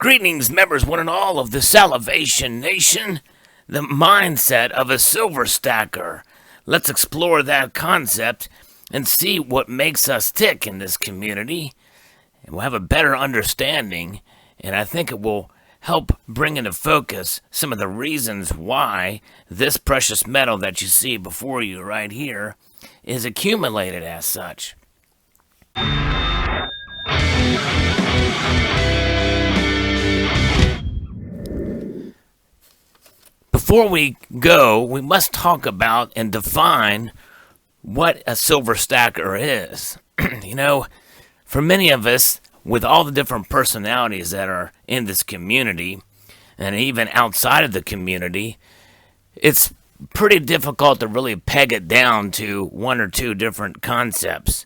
Greetings, members, one and all of the Salivation Nation. The mindset of a silver stacker. Let's explore that concept and see what makes us tick in this community. And we'll have a better understanding, and I think it will help bring into focus some of the reasons why this precious metal that you see before you right here is accumulated as such. Before we go, we must talk about and define what a silver stacker is. For many of us, with all the different personalities that are in this community, and even outside of the community, it's pretty difficult to really peg it down to one or two different concepts.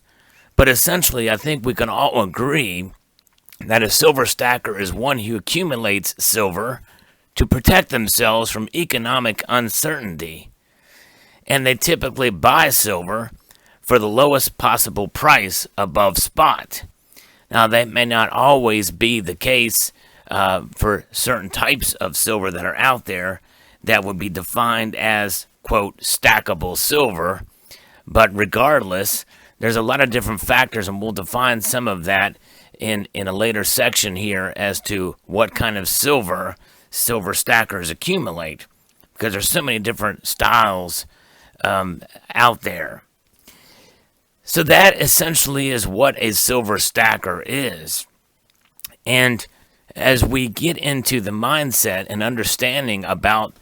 But essentially, I think we can all agree that a silver stacker is one who accumulates silver to protect themselves from economic uncertainty. And they typically buy silver for the lowest possible price above spot. Now, that may not always be the case for certain types of silver that are out there that would be defined as, quote, stackable silver. But regardless, there's a lot of different factors, and we'll define some of that in a later section here as to what kind of silver stackers accumulate, because there's so many different styles out there. So that essentially is what a silver stacker is. And as we get into the mindset and understanding about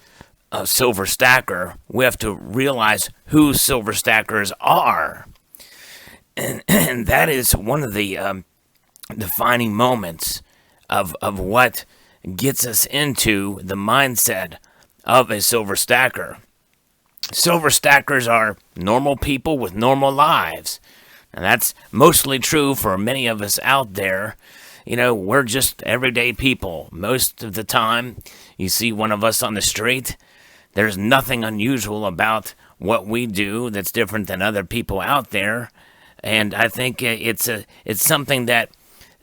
a silver stacker, we have to realize who silver stackers are. And that is one of the defining moments of what gets us into the mindset of a silver stacker. Silver stackers are normal people with normal lives. And that's mostly true for many of us out there. We're just everyday people. Most of the time, you see one of us on the street, there's nothing unusual about what we do that's different than other people out there. And I think it's something that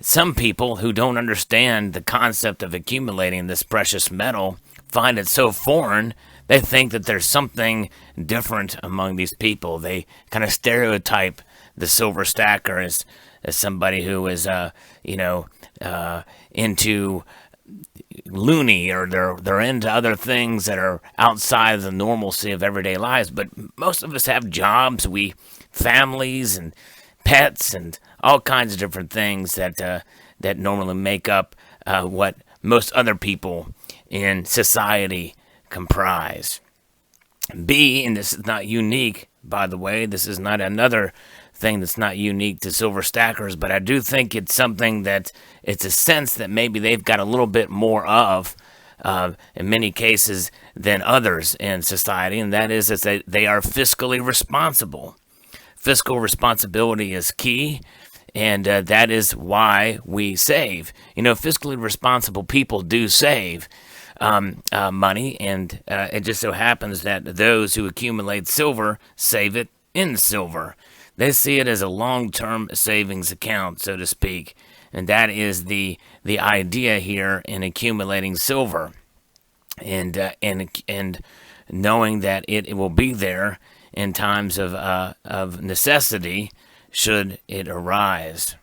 some people who don't understand the concept of accumulating this precious metal find it so foreign, they think that there's something different among these people. They kind of stereotype the silver stacker as somebody who is, into loony, or they're into other things that are outside of the normalcy of everyday lives. But most of us have jobs, families and pets and all kinds of different things that normally make up what most other people in society comprise. And this is not unique, by the way, this is not another thing that's not unique to silver stackers, but I do think it's something that it's a sense that maybe they've got a little bit more of in many cases than others in society, and that is that they are fiscally responsible. Fiscal responsibility is key, and that is why we save. Fiscally responsible people do save money, and it just so happens that those who accumulate silver save it in silver. They see it as a long-term savings account, so to speak, and that is the idea here in accumulating silver, and knowing that it will be there in times of necessity should it arise.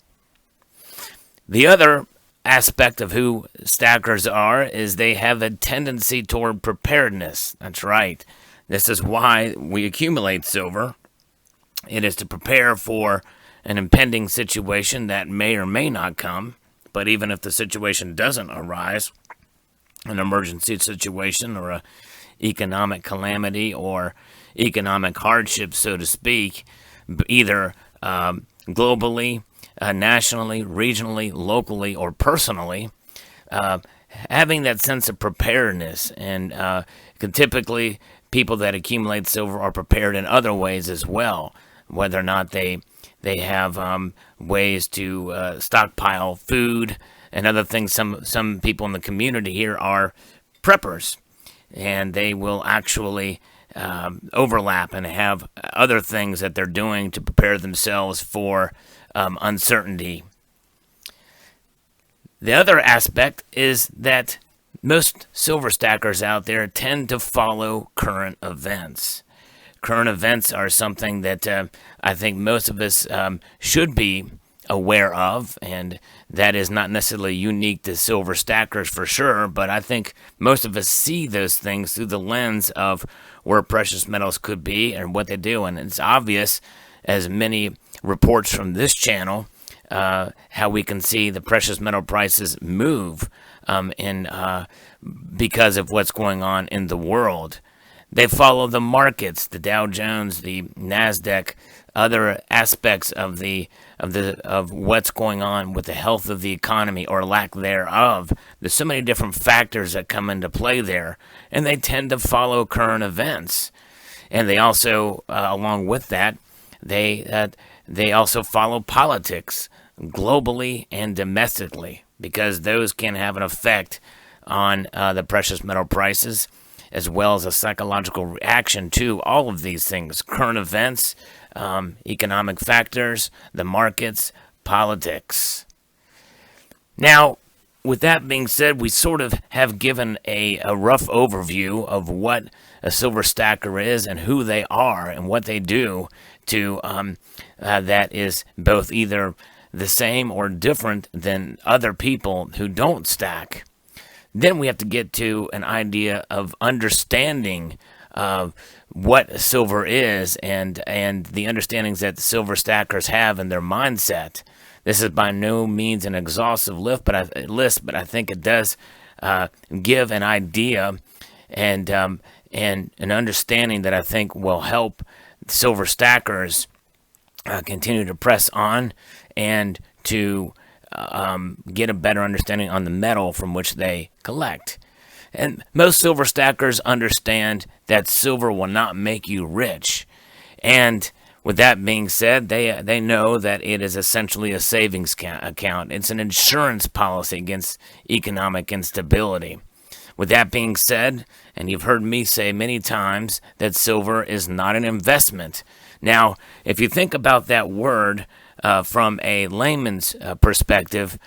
The other aspect of who stackers are is they have a tendency toward preparedness. That's right. This is why we accumulate silver. It is to prepare for an impending situation that may or may not come. But even if the situation doesn't arise, an emergency situation or an economic calamity or economic hardship, so to speak, either globally, nationally, regionally, locally, or personally, having that sense of preparedness. And typically, people that accumulate silver are prepared in other ways as well, whether or not they have ways to stockpile food and other things. Some people in the community here are preppers, and they will actually overlap and have other things that they're doing to prepare themselves for uncertainty. The other aspect is that most silver stackers out there tend to follow current events. Current events are something that I think most of us should be aware of, and that is not necessarily unique to silver stackers for sure, but I think most of us see those things through the lens of where precious metals could be and what they do. And it's obvious, as many reports from this channel, how we can see the precious metal prices move because of what's going on in the world. They follow the markets, the Dow Jones, the Nasdaq, other aspects of what's going on with the health of the economy or lack thereof. There's so many different factors that come into play there, and they tend to follow current events. And they also, along with that, they also follow politics globally and domestically, because those can have an effect on the precious metal prices, as well as a psychological reaction to all of these things: current events, economic factors, the markets, politics. Now, with that being said, we sort of have given a rough overview of what a silver stacker is and who they are and what they do to that is both either the same or different than other people who don't stack. Then we have to get to an idea of understanding what silver is and the understandings that the silver stackers have in their mindset. This is by no means an exhaustive list, but I think it does give an idea and an understanding that I think will help silver stackers continue to press on and to get a better understanding on the metal from which they collect. And most silver stackers understand that silver will not make you rich. And with that being said, they know that it is essentially a savings account. It's an insurance policy against economic instability. With that being said, and you've heard me say many times that silver is not an investment. Now, if you think about that word from a layman's perspective,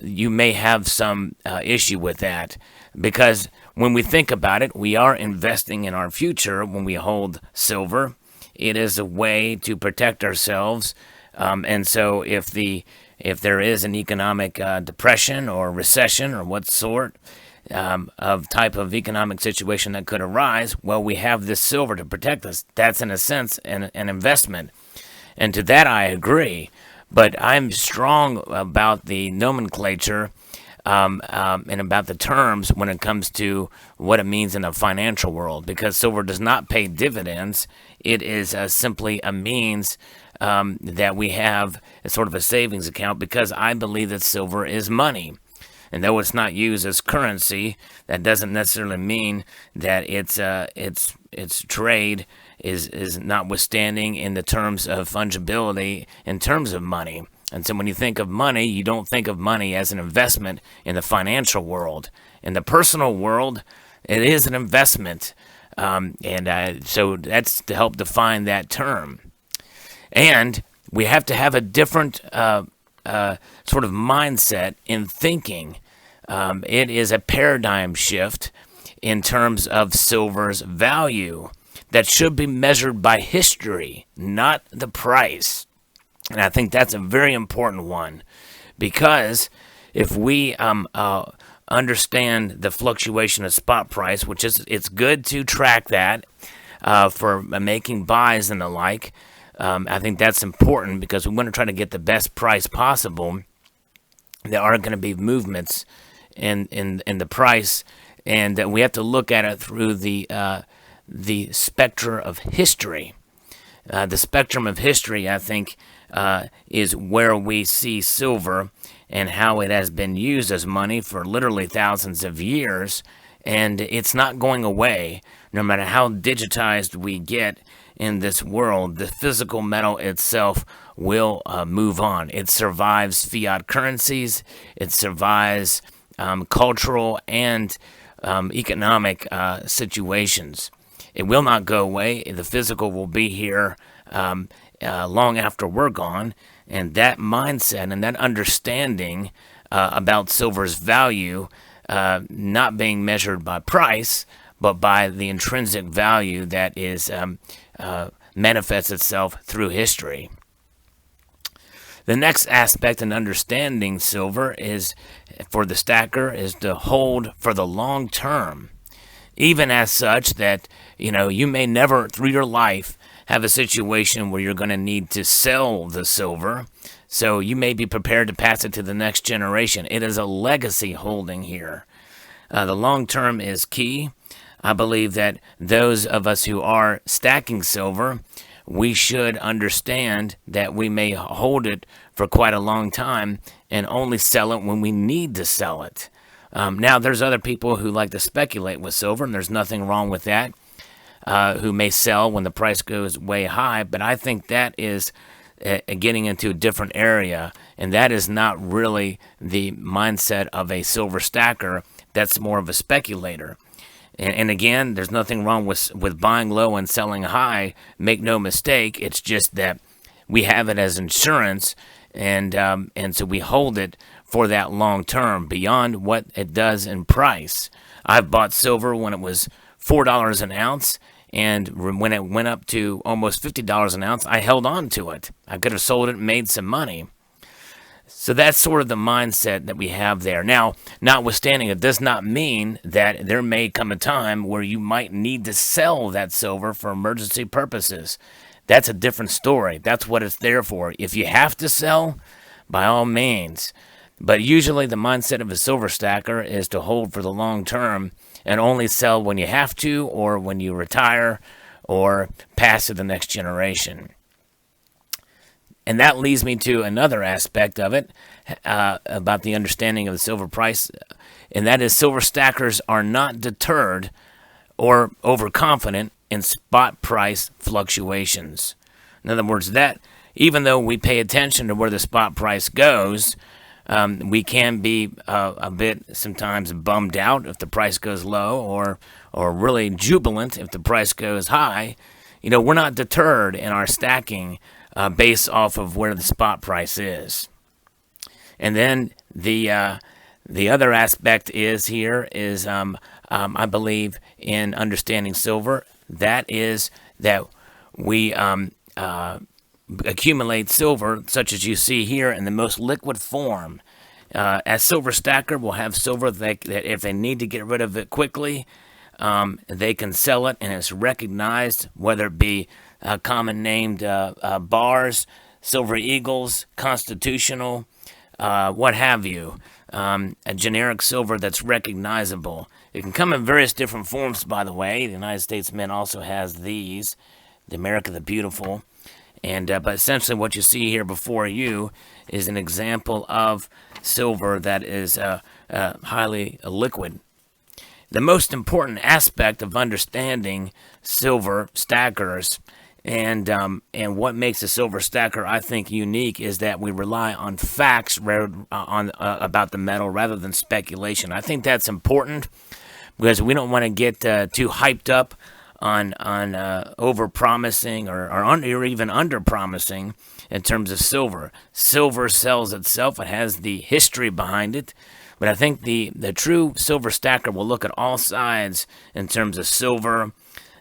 you may have some issue with that, because when we think about it, we are investing in our future when we hold silver. It is a way to protect ourselves, and so if there is an economic depression or recession or what sort of type of economic situation that could arise, well, we have this silver to protect us. That's, in a sense, an investment. And to that I agree, but I'm strong about the nomenclature and about the terms when it comes to what it means in the financial world, because silver does not pay dividends. It is simply a means that we have as sort of a savings account, because I believe that silver is money. And though it's not used as currency, that doesn't necessarily mean that its trade is notwithstanding in the terms of fungibility in terms of money. And so when you think of money, you don't think of money as an investment in the financial world. In the personal world, it is an investment. So that's to help define that term. And we have to have a different sort of mindset in thinking. It is a paradigm shift in terms of silver's value that should be measured by history, not the price. And I think that's a very important one, because if we understand the fluctuation of spot price, which is, it's good to track that for making buys and the like. I think that's important, because we want to try to get the best price possible. There are going to be movements in the price, and we have to look at it through the spectrum of history. The spectrum of history, I think, is where we see silver and how it has been used as money for literally thousands of years, and it's not going away. No matter how digitized we get in this world, the physical metal itself will move on. It survives fiat currencies. It survives cultural and economic situations. It will not go away. The physical will be here long after we're gone. And that mindset and that understanding about silver's value not being measured by price, but by the intrinsic value that is manifests itself through history. The next aspect in understanding silver is for the stacker is to hold for the long term, even as such that you may never through your life have a situation where you're going to need to sell the silver, so you may be prepared to pass it to the next generation. It is a legacy holding here. The long term is key. I believe that those of us who are stacking silver, we should understand that we may hold it for quite a long time and only sell it when we need to sell it. Now, there's other people who like to speculate with silver, and there's nothing wrong with that, who may sell when the price goes way high, but I think that is getting into a different area, and that is not really the mindset of a silver stacker. That's more of a speculator. And again, there's nothing wrong with buying low and selling high. Make no mistake, it's just that we have it as insurance, and so we hold it for that long term beyond what it does in price. I've bought silver when it was $4 an ounce, and when it went up to almost $50 an ounce, I held on to it. I could have sold it and made some money. So that's sort of the mindset that we have there. Now, notwithstanding, it does not mean that there may come a time where you might need to sell that silver for emergency purposes. That's a different story. That's what it's there for. If you have to sell, by all means. But usually the mindset of a silver stacker is to hold for the long term and only sell when you have to, or when you retire, or pass to the next generation. And that leads me to another aspect of it, about the understanding of the silver price, and that is silver stackers are not deterred or overconfident in spot price fluctuations. In other words, that even though we pay attention to where the spot price goes, we can be a bit sometimes bummed out if the price goes low, or really jubilant if the price goes high. We're not deterred in our stacking based off of where the spot price is. And then the other aspect is I believe in understanding silver, that is that we accumulate silver, such as you see here, in the most liquid form. As silver stacker, we'll have silver that if they need to get rid of it quickly, they can sell it, and it's recognized, whether it be common named bars, silver eagles, constitutional, what have you. A generic silver that's recognizable. It can come in various different forms, by the way. The United States Mint also has these, the America the Beautiful. And but essentially what you see here before you is an example of silver that is highly liquid. The most important aspect of understanding silver stackers and what makes a silver stacker, I think, unique is that we rely on facts about the metal rather than speculation. I think that's important because we don't want to get too hyped up on over-promising or even under-promising in terms of silver. Silver sells itself. It has the history behind it. But I think the true silver stacker will look at all sides in terms of silver,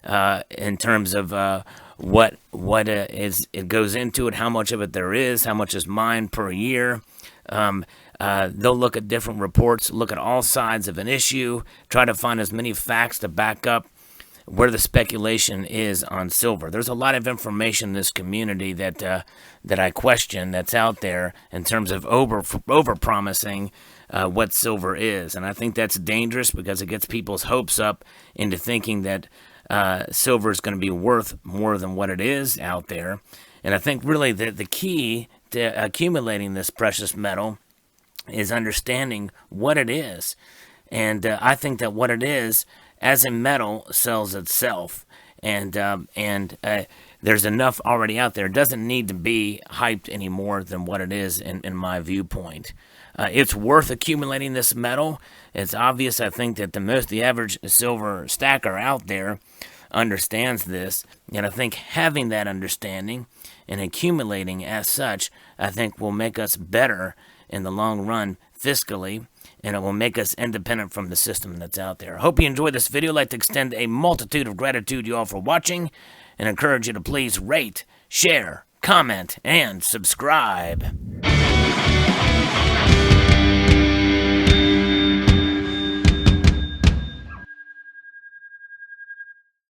in terms of what it goes into it, how much of it there is, how much is mined per year. They'll look at different reports, look at all sides of an issue, try to find as many facts to back up where the speculation is on silver. There's a lot of information in this community that I question that's out there in terms of over-promising what silver is. And I think that's dangerous because it gets people's hopes up into thinking that silver is going to be worth more than what it is out there. And I think really the key to accumulating this precious metal is understanding what it is. And I think that what it is, as a metal, sells itself. And there's enough already out there. It doesn't need to be hyped any more than what it is in my viewpoint. It's worth accumulating this metal. It's obvious, I think, that the average silver stacker out there understands this. And I think having that understanding and accumulating as such, I think will make us better in the long run fiscally, and it will make us independent from the system that's out there. I hope you enjoyed this video. I'd like to extend a multitude of gratitude to you all for watching, and encourage you to please rate, share, comment, and subscribe.